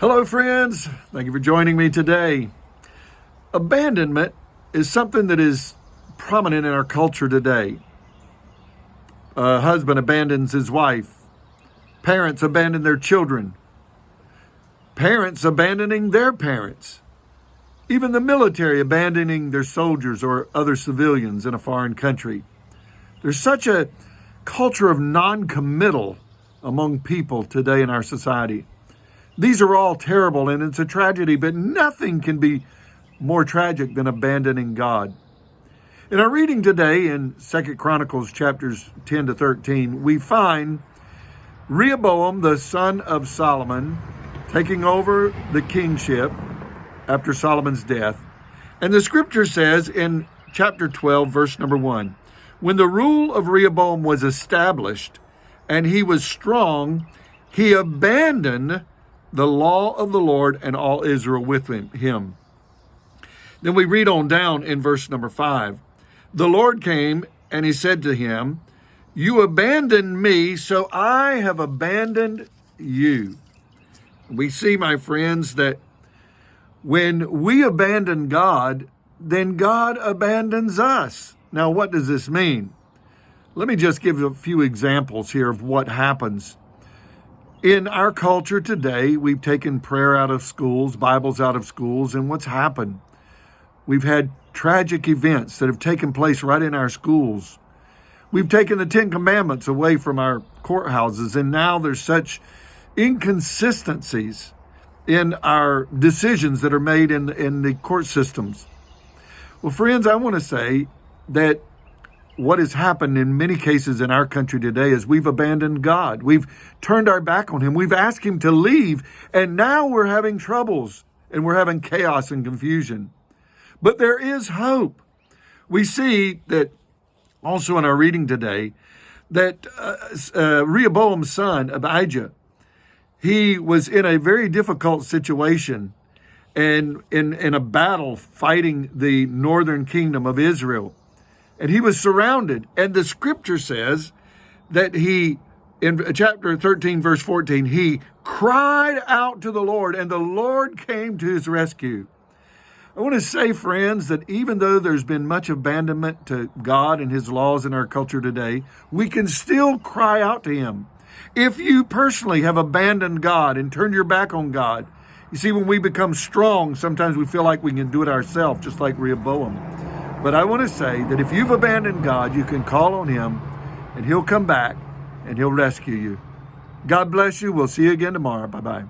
Hello, friends. Thank you for joining me today. Abandonment is something that is prominent in our culture today. A husband abandons his wife. Parents abandon their children. Parents abandoning their parents. Even the military abandoning their soldiers or other civilians in a foreign country. There's such a culture of non-committal among people today in our society. These are all terrible, and it's a tragedy, but nothing can be more tragic than abandoning God. In our reading today in 2 Chronicles chapters 10 to 13, we find Rehoboam, the son of Solomon, taking over the kingship after Solomon's death. And the scripture says in chapter 12, verse number 1, when the rule of Rehoboam was established and he was strong, he abandoned the law of the Lord and all Israel with him. Then we read on down in verse number 5. The Lord came and he said to him, you abandoned me, so I have abandoned you. We see, my friends, that when we abandon God, then God abandons us. Now, what does this mean? Let me just give a few examples here of what happens. In our culture today, we've taken prayer out of schools, Bibles out of schools, and what's happened? We've had tragic events that have taken place right in our schools. We've taken the Ten Commandments away from our courthouses, and now there's such inconsistencies in our decisions that are made in the court systems. Well, friends, I want to say that what has happened in many cases in our country today is we've abandoned God. We've turned our back on him. We've asked him to leave, and now we're having troubles and we're having chaos and confusion. But there is hope. We see that also in our reading today that Rehoboam's son, Abijah, he was in a very difficult situation and in a battle fighting the northern kingdom of Israel. And he was surrounded. And the scripture says that he, in chapter 13, verse 14, he cried out to the Lord, and the Lord came to his rescue. I want to say, friends, that even though there's been much abandonment to God and his laws in our culture today, we can still cry out to him. If you personally have abandoned God and turned your back on God, you see, when we become strong, sometimes we feel like we can do it ourselves, just like Rehoboam. But I want to say that if you've abandoned God, you can call on him and he'll come back and he'll rescue you. God bless you. We'll see you again tomorrow. Bye-bye.